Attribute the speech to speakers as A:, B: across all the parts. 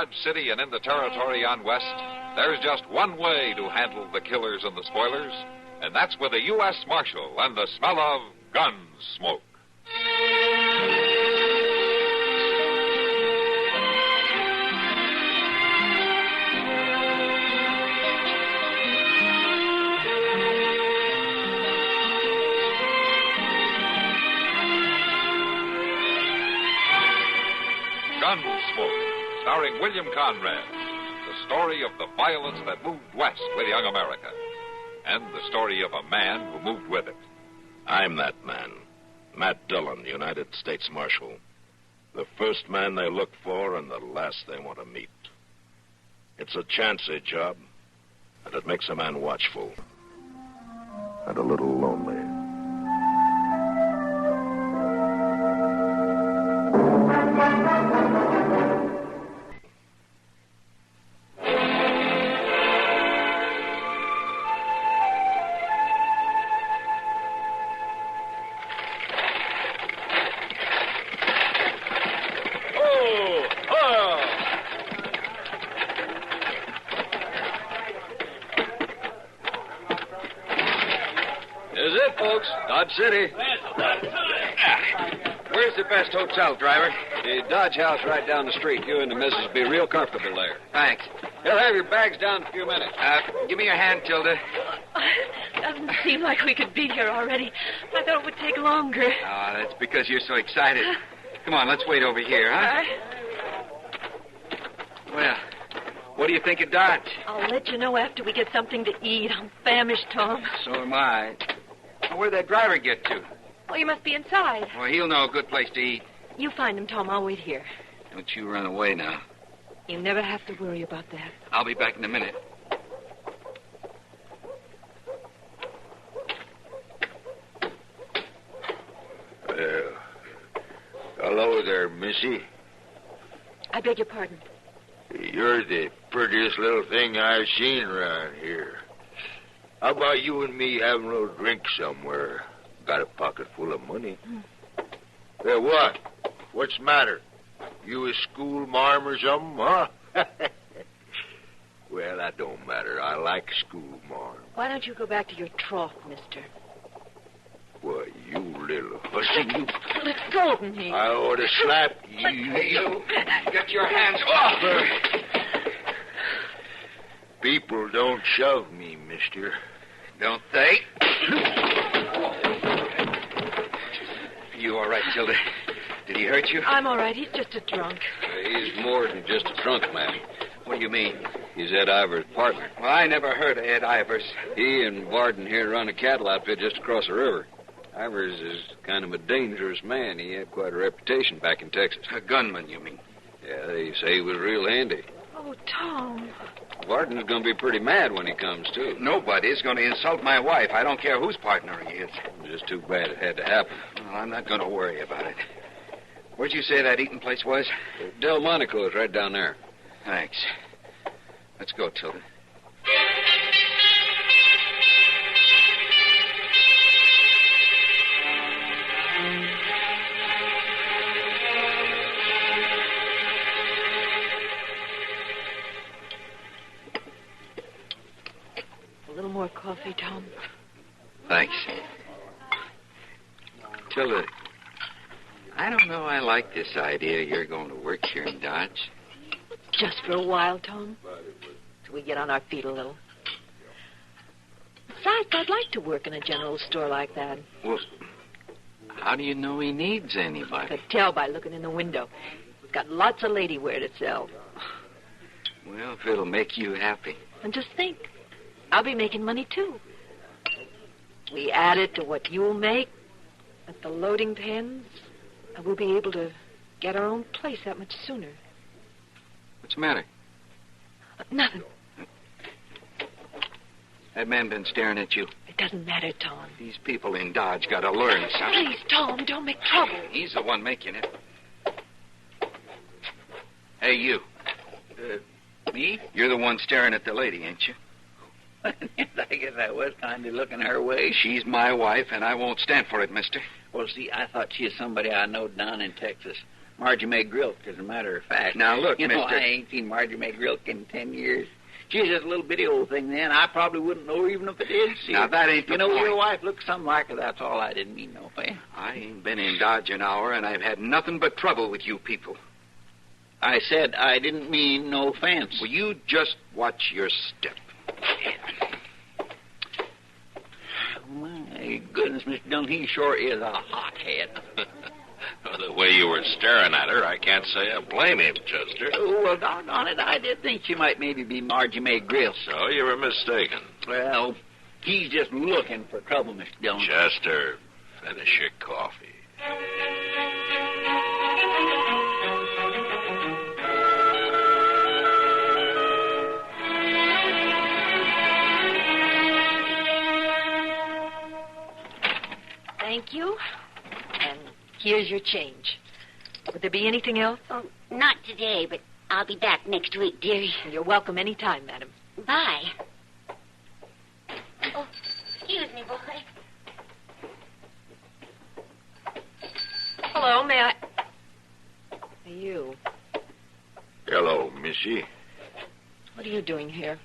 A: Dodge City and in the territory on west, there's just one way to handle the killers and the spoilers, and that's with a U.S. Marshal and the smell of gun smoke. Gunsmoke, starring William Conrad, the story of the violence that moved west with young America, and the story of a man who moved with it.
B: I'm that man, Matt Dillon, United States Marshal. The first man they look for and the last they want to meet. It's a chancy job, and it makes a man watchful and a little lonely.
C: Folks, Dodge City. Where's the best hotel, driver? The Dodge House right down the street. You and the missus will be real comfortable there. Thanks. You'll have your bags down in a few minutes. Give me your hand, Tilda.
D: Doesn't seem like we could be here already. I thought it would take longer.
C: Oh, that's because you're so excited. Come on, let's wait over here, huh? Well, what do you think of Dodge?
D: I'll let you know after we get something to eat. I'm famished, Tom.
C: So am I. Well, where'd that driver get to?
D: Oh, you must be inside.
C: Well, he'll know a good place to eat.
D: You find him, Tom. I'll wait here.
C: Don't you run away now.
D: You never have to worry about that.
C: I'll be back in a minute.
E: Hello there, Missy.
D: I beg your pardon.
E: You're the prettiest little thing I've seen around here. How about you and me having a little drink somewhere? Got a pocket full of money. Hey, what? What's the matter? You a school marm or something, huh? Well, that don't matter. I like school marm.
D: Why don't you go back to your trough, mister?
E: Why, you little hussy, you...
D: Let go of me.
E: I ought to slap you.
C: You get your hands off her.
E: People don't shove me, mister.
C: Don't they? You all right, Tilda? Did he hurt you?
D: I'm all right. He's just a drunk.
C: He's more than just a drunk, man. What do you mean? He's Ed Ivers' partner. Well, I never heard of Ed Ivers. He and Varden here run a cattle outfit just across the river. Ivers is kind of a dangerous man. He had quite a reputation back in Texas. A gunman, you mean? Yeah, they say he was real handy.
D: Oh, Tom.
C: Varden's going to be pretty mad when he comes, too. Nobody's going to insult my wife. I don't care whose partner he is. Just too bad it had to happen. Well, I'm not going to worry about it. Where'd you say that eating place was? Delmonico's right down there. Thanks. Let's go, Tilda.
D: More coffee, Tom.
C: Thanks. Tilda, I don't know I like this idea you're going to work here in Dodge.
D: Just for a while, Tom. Till we get on our feet a little. Besides, I'd like to work in a general store like that.
C: Well, how do you know he needs anybody?
D: I could tell by looking in the window. He's got lots of lady wear to sell.
C: Well, if it'll make you happy.
D: And just think. I'll be making money, too. We add it to what you'll make at the loading pens, and we'll be able to get our own place that much sooner.
C: What's the matter?
D: Nothing.
C: That man been staring at you.
D: It doesn't matter, Tom.
C: These people in Dodge got to learn something.
D: Please, Tom, don't make trouble.
C: He's the one making it. Hey, you.
F: Me?
C: You're the one staring at the lady, ain't you?
F: I guess I was kind of looking her way.
C: She's my wife, and I won't stand for it, mister.
F: Well, see, I thought she was somebody I know down in Texas. Margie May Grilk, as a matter of fact.
G: Now, look,
F: you know,
G: mister.
F: I ain't seen Margie May Grilk in 10 years. She's just a little bitty old thing then. I probably wouldn't know her even if I did see her.
G: Now, that ain't the
F: You know,
G: point.
F: your wife looks something like her, that's all. I didn't mean no offense.
G: I ain't been in Dodge an hour, and I've had nothing but trouble with you people.
F: I said I didn't mean no offense.
G: Well, you just watch your step.
F: My goodness, Mr. Dillon, he sure is a hothead.
B: Well, the way you were staring at her, I can't say I blame him, Chester.
F: Oh, well, doggone it, I did think she might maybe be Margie May Grill.
B: So you were mistaken.
F: Well, he's just looking for trouble, Mr. Dillon.
B: Chester, finish your coffee.
D: Thank you. And here's your change. Would there be anything else?
H: Oh, not today, but I'll be back next week, dearie.
D: You're welcome any time, madam.
H: Bye. Oh, excuse me, boy.
D: Hello, may I... You.
E: Hello, Missy.
D: What are you doing here?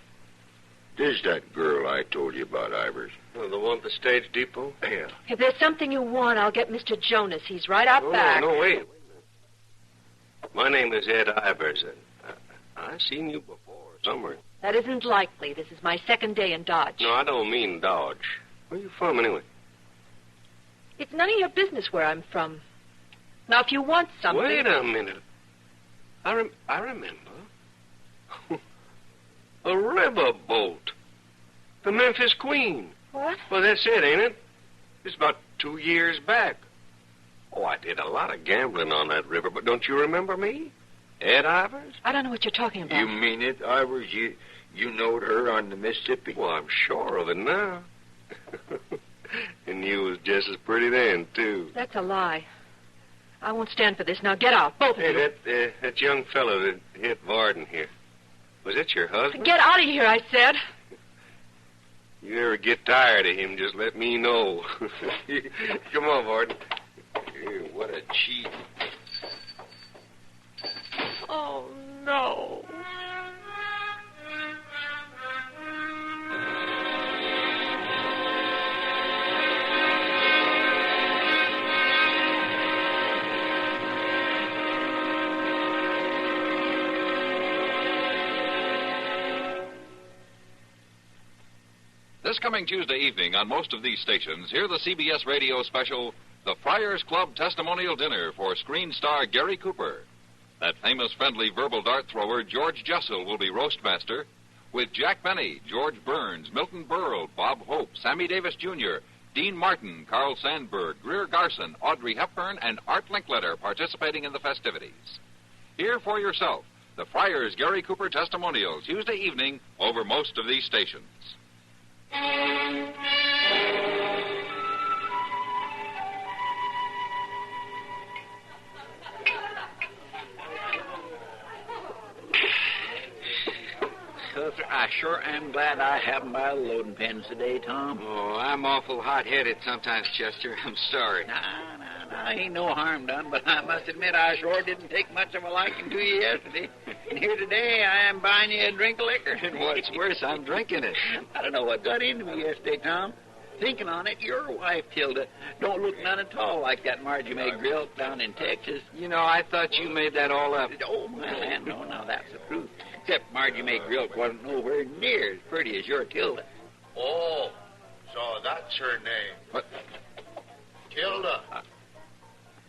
E: There's that girl I told you about, Ivers.
B: Oh, the one at the stage depot?
E: Yeah.
D: If there's something you want, I'll get Mr. Jonas. He's right out back.
I: No, wait. My name is Ed Ivers. I've seen you before, somewhere.
D: That isn't likely. This is my second day in Dodge.
I: No, I don't mean Dodge. Where you from, anyway?
D: It's none of your business where I'm from. Now, if you want something...
I: Wait a minute. I remember. A riverboat. The Memphis Queen.
D: What?
I: Well, that's it, ain't it? It's about 2 years back. Oh, I did a lot of gambling on that river, but don't you remember me? Ed Ivers?
D: I don't know what you're talking about.
E: You mean it, Ivers? You knowed her on the Mississippi?
I: Well, I'm sure of it now. And you was just as pretty then, too.
D: That's a lie. I won't stand for this. Now, get out, both of you.
I: Hey, that young fellow that hit Varden here. Was it your husband?
D: Get out of here, I said.
I: You ever get tired of him, just let me know. Come on, Varden. What a cheat.
D: Oh, no.
A: This coming Tuesday evening on most of these stations, hear the CBS radio special, The Friars Club Testimonial Dinner for screen star Gary Cooper. That famous friendly verbal dart thrower, George Jessel, will be roastmaster, with Jack Benny, George Burns, Milton Berle, Bob Hope, Sammy Davis Jr., Dean Martin, Carl Sandburg, Greer Garson, Audrey Hepburn, and Art Linkletter participating in the festivities. Hear for yourself the Friars Gary Cooper Testimonial Tuesday evening over most of these stations.
F: I sure am glad I haven't by the loading pens today, Tom.
G: Oh, I'm awful hot-headed sometimes, Chester. I'm sorry.
F: Nah, ain't no harm done, but I must admit I sure didn't take much of a liking to you yesterday. And here today I am buying you a drink of liquor.
G: And what's worse, I'm drinking it.
F: I don't know what got into me yesterday, Tom. Thinking on it, your wife, Tilda, don't look none at all like that Margie May Grill down in Texas.
G: You know, I thought you made that all up.
F: Oh, my land, no, now that's the truth. Except Margie May Grill wasn't nowhere near as pretty as your Tilda.
E: Oh, so that's her name.
G: What?
E: Tilda.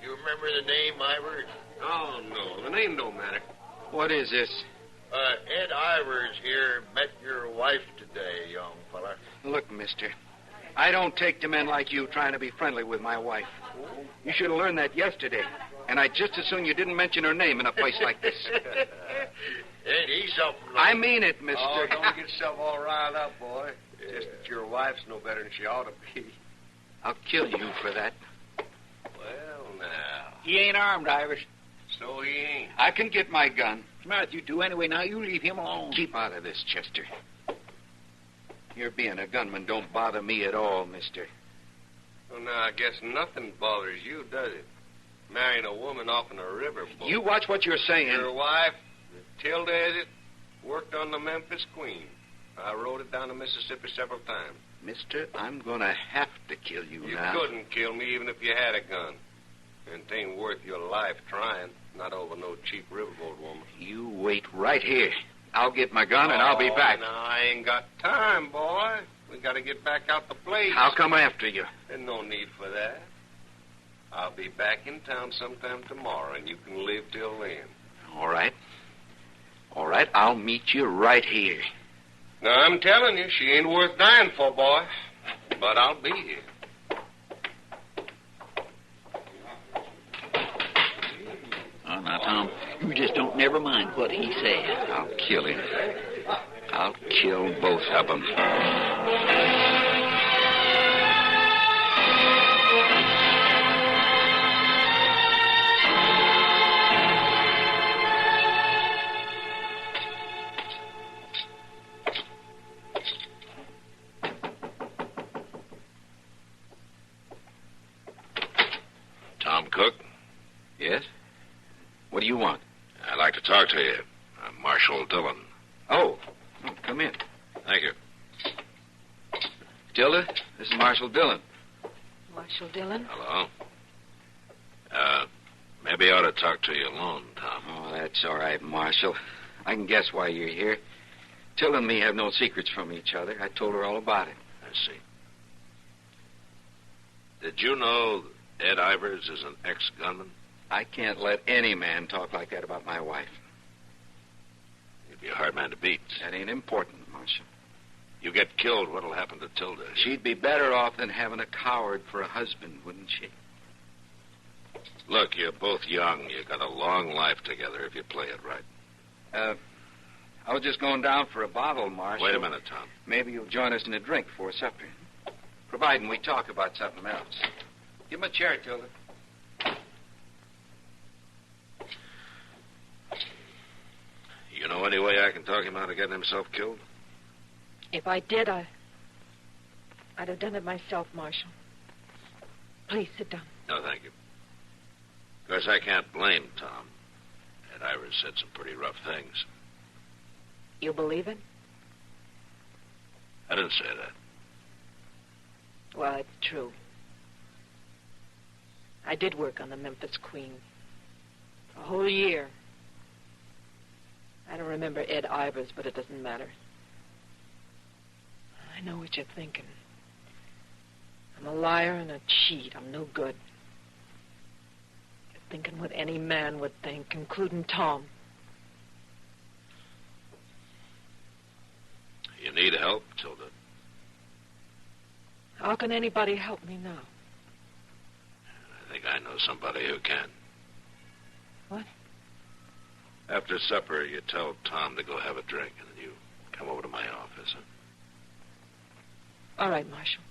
E: You remember the name, Ivers?
I: Oh, no, the name don't matter.
G: What is this?
E: Ed Ivers here met your wife today, young fella.
G: Look, mister, I don't take to men like you trying to be friendly with my wife. You should have learned that yesterday. And I'd just as soon you didn't mention her name in a place like this.
E: Ain't he something?
G: I mean it, mister.
I: Oh, don't get yourself all riled up, boy. Just that your wife's no better than she ought to be.
G: I'll kill you for that.
I: Well, now.
F: He ain't armed, Ivers.
I: So he ain't.
G: I can get my gun.
F: Smart you two anyway. Now you leave him alone.
G: Keep out of this, Chester. Your being a gunman don't bother me at all, mister.
I: Well, now, I guess nothing bothers you, does it? Marrying a woman off in a riverboat.
G: You watch what you're saying.
I: Your wife, Tilda, is it? Worked on the Memphis Queen. I rode it down the Mississippi several times.
G: Mister, I'm going to have to kill you
I: You
G: now.
I: couldn't kill me even if you had a gun. And it ain't worth your life trying. Not over no cheap riverboat woman.
G: You wait right here. I'll get my gun and I'll be back.
I: No, I ain't got time, boy. We got to get back out the place.
G: I'll come after you.
I: There's no need for that. I'll be back in town sometime tomorrow, and you can live till then.
G: All right. All right, I'll meet you right here.
I: Now, I'm telling you, she ain't worth dying for, boy. But I'll be here.
F: Oh, now, Tom, you just don't never mind what he says.
G: I'll kill him. I'll kill both of them.
B: Tom Cook?
G: Yes? What do you want?
B: I'd like to talk to you. I'm Marshal Dillon.
G: Oh, come in.
B: Thank you.
G: Tilda, this is Marshal Dillon.
D: Marshal Dillon?
B: Hello. Maybe I ought to talk to you alone, Tom.
G: Oh, that's all right, Marshal. I can guess why you're here. Tilda and me have no secrets from each other. I told her all about it.
B: I see. Did you know Ed Ivers is an ex-gunman?
G: I can't let any man talk like that about my wife.
B: He'd be a hard man to beat.
G: That ain't important, Marshal.
B: You get killed, what'll happen to Tilda?
G: She'd be better off than having a coward for a husband, wouldn't she?
B: Look, you're both young. You got a long life together if you play it right.
G: I was just going down for a bottle, Marshal.
B: Wait a minute, Tom.
G: Maybe you'll join us in a drink before supper. Providing we talk about something else. Give him a chair, Tilda.
B: You know any way I can talk him out of getting himself killed?
D: If I did, I'd have done it myself, Marshal. Please sit down.
B: No, thank you. Of course, I can't blame Tom. Ed Ivers said some pretty rough things.
D: You believe it?
B: I didn't say that.
D: Well, it's true. I did work on the Memphis Queen. A whole year. I don't remember Ed Ivers, but it doesn't matter. I know what you're thinking. I'm a liar and a cheat. I'm no good. You're thinking what any man would think, including Tom.
B: You need help, Tilda.
D: How can anybody help me now?
B: I think I know somebody who can.
D: What?
B: After supper, you tell Tom to go have a drink, and then you come over to my office. Huh?
D: All right, Marshal.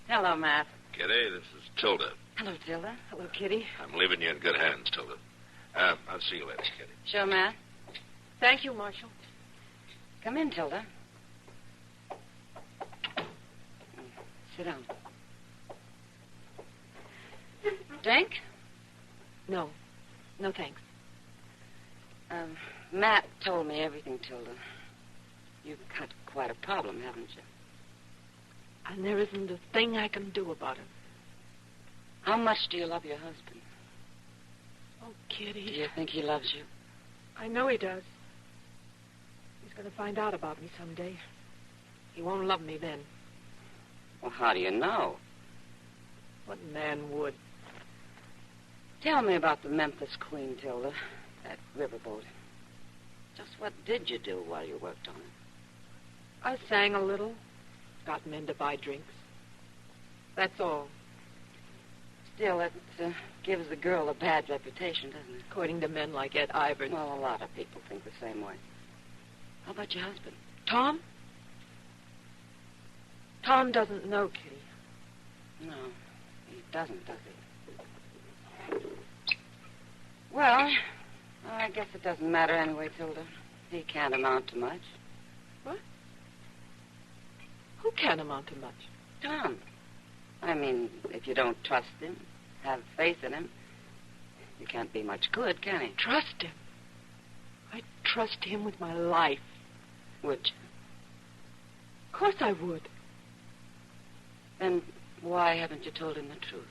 J: Hello, Matt.
B: Kitty, this is Tilda.
J: Hello, Tilda.
D: Hello, Kitty.
B: I'm leaving you in good hands, Tilda. I'll see you later, Kitty.
J: Sure, Matt.
D: Thank you, Marshal.
J: Come in, Tilda. Sit down. Drink?
D: No. No, thanks.
J: Matt told me everything, Tilda. You've got quite a problem, haven't you?
D: And there isn't a thing I can do about it.
J: How much do you love your husband?
D: Oh,
J: Do
D: Kitty.
J: you think he loves you?
D: I know he does. He's going to find out about me someday. He won't love me then.
J: Well, how do you know?
D: What man would?
J: Tell me about the Memphis Queen, Tilda. That riverboat. Just what did you do while you worked on it?
D: I sang a little. Got men to buy drinks. That's all.
J: Still, it gives the girl a bad reputation, doesn't it?
D: According to men like Ed Ivers.
J: Well, a lot of people think the same way. How about your husband?
D: Tom? Tom doesn't know, Kitty.
J: No, he doesn't, does he? Well, I guess it doesn't matter anyway, Tilda. He can't amount to much.
D: What? Who can amount to much?
J: Tom. I mean, if you don't trust him, have faith in him, you can't be much good, can he?
D: Trust him? I trust him with my life.
J: Would you?
D: Of course I would.
J: Then why haven't you told him the truth?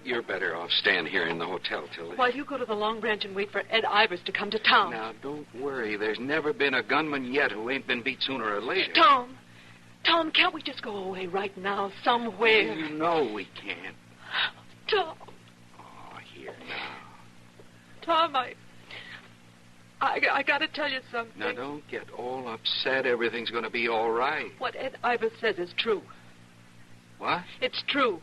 G: You're better off staying here in the hotel, Tilda.
D: While you go to the Long Branch and wait for Ed Ivers to come to town.
G: Now, don't worry. There's never been a gunman yet who ain't been beat sooner or later.
D: Tom, can't we just go away right now, somewhere?
G: You know we can't.
D: Tom.
G: Oh, here now.
D: Tom, I gotta tell you something.
G: Now, don't get all upset. Everything's going to be all right.
D: What Ed Ivers says is true.
G: What?
D: It's true.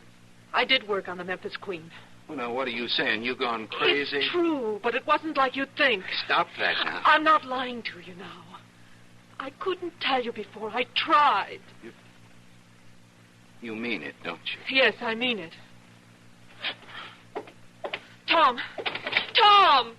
D: I did work on the Memphis Queen.
G: Well, now, what are you saying? You gone crazy?
D: It's true, but it wasn't like you'd think.
G: Stop that now.
D: I'm not lying to you now. I couldn't tell you before. I tried.
G: You mean it, don't you?
D: Yes, I mean it. Tom! Tom!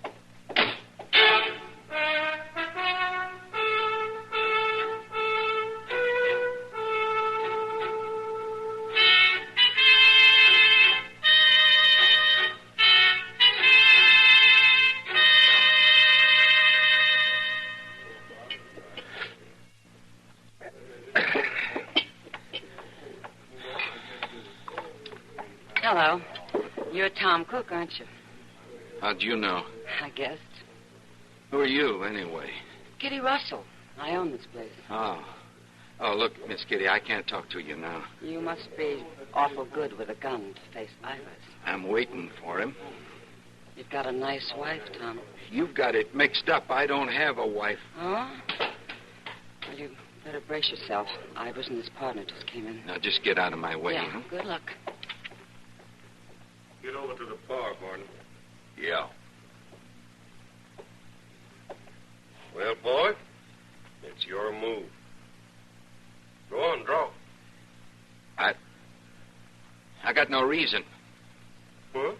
J: Hello. You're Tom Cook, aren't you?
G: How'd you know?
J: I guessed.
G: Who are you, anyway?
J: Kitty Russell. I own this place.
G: Oh. Oh, look, Miss Kitty, I can't talk to you now.
J: You must be awful good with a gun to face Ivers.
G: I'm waiting for him.
J: You've got a nice wife, Tom.
G: You've got it mixed up. I don't have a wife.
J: Oh? Well, you better brace yourself. Ivers and his partner just came in.
G: Now, just get out of my way.
J: Yeah,
G: Huh?
J: good luck.
I: Get over to the bar, Barnum.
E: Yeah.
I: Well, boy, it's your move. Go on, draw.
G: I got no reason.
I: What?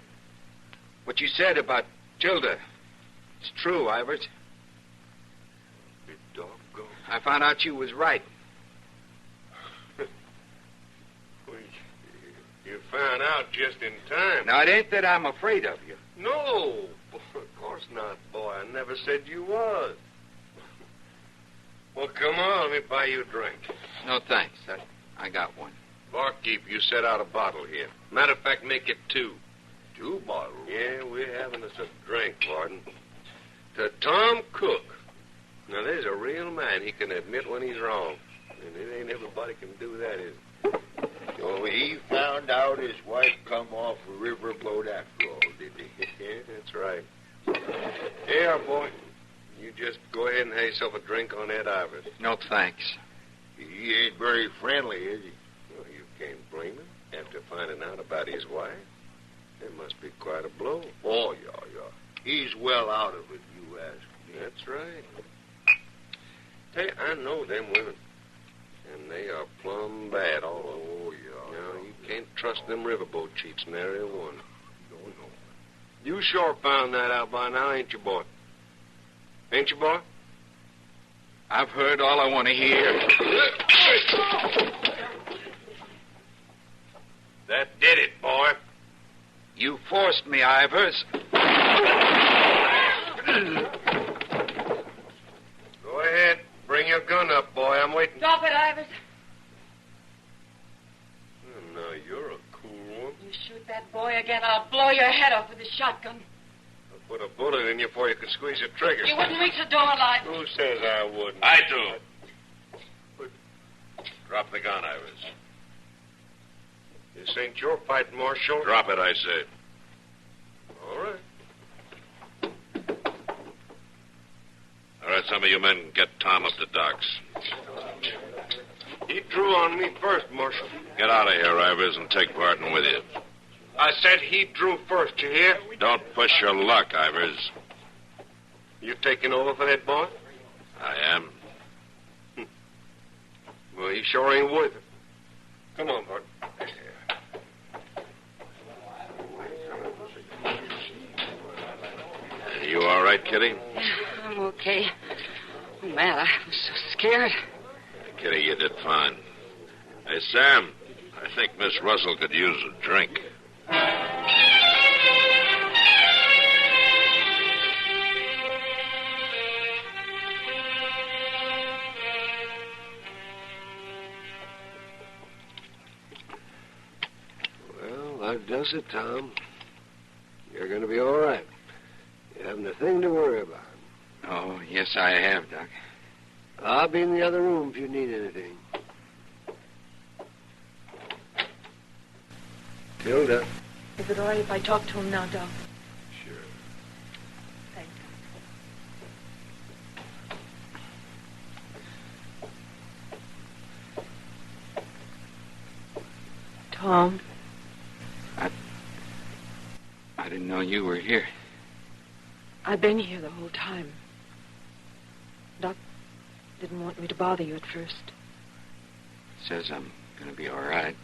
G: What you said about Tilda, it's true, Ivers.
I: Be doggone.
G: I found out you was right.
I: Well, you found out just in time.
G: Now, it ain't that I'm afraid of you.
I: No, of course not, boy. I never said you was. Well, come on, let me buy you a drink.
G: No, thanks. I got one.
I: Barkeep, you set out a bottle here. Matter of fact, make it 2.
E: 2 bottles?
I: Yeah, we're having us a drink, Varden. To Tom Cook. Now, there's a real man. He can admit when he's wrong. And it ain't everybody can do that, is it?
E: So he found out his wife come off a riverboat after all, did he?
I: Yeah, that's right. Here, boy. You just go ahead and have yourself a drink on Ed Ivers.
G: No, thanks.
E: He ain't very friendly, is he?
I: Well, you can't blame him after finding out about his wife. It must be quite a blow.
E: Oh, yeah. He's well out of it, you ask me.
I: That's right. Hey, I know them women. And they are plumb bad all over.
E: Oh, yeah.
I: Now, you can't trust them riverboat cheats, nary one.
E: No.
I: You sure found that out by now, ain't you, boy? Ain't you, boy?
G: I've heard all I want to hear.
I: That did it, boy.
G: You forced me, Ivers.
I: Go ahead. Bring your gun up, boy. I'm waiting.
J: Drop it, Ivers.
I: Oh, now, you're a cool one.
J: You shoot that boy again, I'll blow your head off with this shotgun.
I: I'll put a bullet in you before you can squeeze the trigger.
J: You wouldn't reach the door alive.
I: Who says I wouldn't?
B: I do. Drop the gun, Ivers.
I: This ain't your fight, Marshal.
B: Drop it, I say.
I: All right.
B: All right, some of you men get Tom up to docks.
I: He drew on me first, Marshal.
B: Get out of here, Ivers, and take Barton with you.
I: I said he drew first, you hear?
B: Don't push your luck, Ivers.
I: You taking over for that boy?
B: I am.
I: Well, he sure ain't worth it. Come on, Bart.
B: You all right, Kitty?
J: Yeah, I'm okay. Oh, man, I was so scared.
B: Kitty, you did fine. Hey, Sam, I think Miss Russell could use a drink.
I: Well, that does it, Tom. You're going to be all right. You haven't a thing to worry about.
G: Oh, yes, I have, Doc.
I: I'll be in the other room if you need anything. Hilda.
D: Is it all right if I talk to him now, Doc?
I: Sure.
D: Thanks. Tom.
G: I didn't know you were here.
D: I've been here the whole time. Doc didn't want me to bother you at first.
G: Says I'm going to be all right.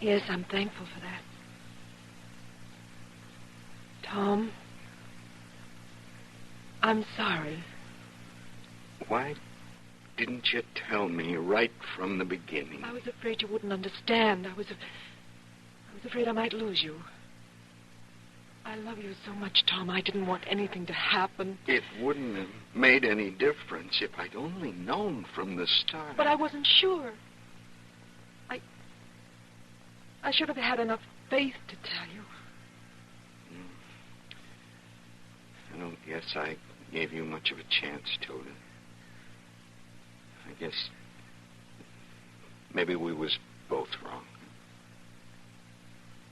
D: Yes, I'm thankful for that. Tom, I'm sorry.
G: Why didn't you tell me right from the beginning?
D: I was afraid you wouldn't understand. I was afraid I might lose you. I love you so much, Tom. I didn't want anything to happen.
G: It wouldn't have made any difference if I'd only known from the start.
D: But I wasn't sure. I should have had enough faith to tell you.
G: I don't guess I gave you much of a chance, Tilda. I guess maybe we was both wrong.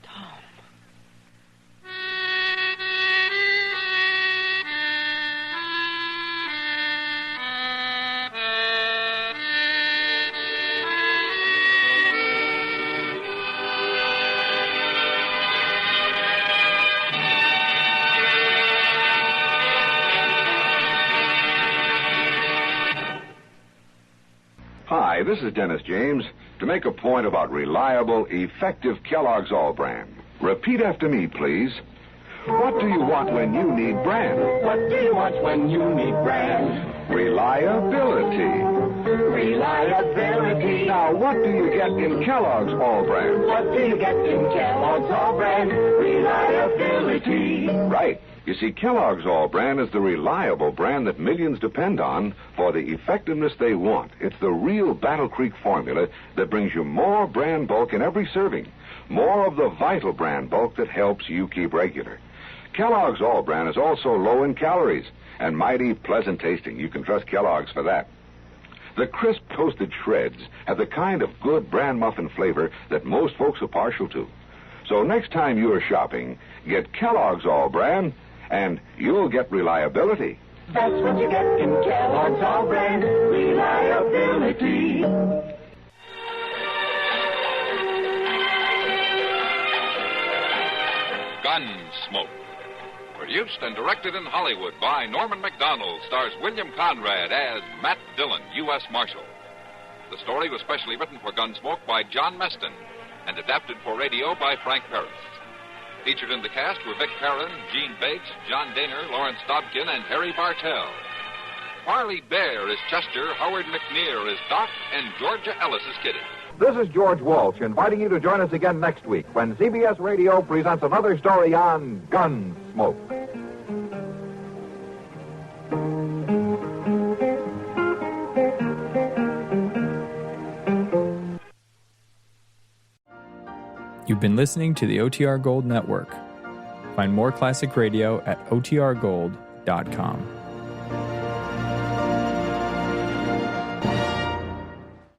D: Tom.
K: Hi, this is Dennis James to make a point about reliable, effective Kellogg's All Brand. Repeat after me, please. What do you want when you need brand?
L: What do you want when you need brand?
K: Reliability.
L: Reliability.
K: Now, what do you get in Kellogg's All Brand?
L: What do you get in Kellogg's All Brand? Reliability.
K: Right. You see, Kellogg's All Brand is the reliable brand that millions depend on for the effectiveness they want. It's the real Battle Creek formula that brings you more brand bulk in every serving. More of the vital brand bulk that helps you keep regular. Kellogg's All Brand is also low in calories and mighty pleasant tasting. You can trust Kellogg's for that. The crisp toasted shreds have the kind of good bran muffin flavor that most folks are partial to. So next time you're shopping, get Kellogg's All Brand, and you'll get reliability.
L: That's what you get in Kellogg's All Brand. Reliability.
A: Gunsmoke. Produced and directed in Hollywood by Norman Macdonald, stars William Conrad as Matt Dillon, U.S. Marshal. The story was specially written for Gunsmoke by John Meston and adapted for radio by Frank Paris. Featured in the cast were Vic Perrin, Gene Bates, John Daner, Lawrence Dobkin, and Harry Bartell. Parley Bear is Chester, Howard McNear is Doc, and Georgia Ellis is Kitty.
K: This is George Walsh inviting you to join us again next week when CBS Radio presents another story on Gunsmoke.
M: You've been listening to the OTR Gold Network. Find more classic radio at otrgold.com.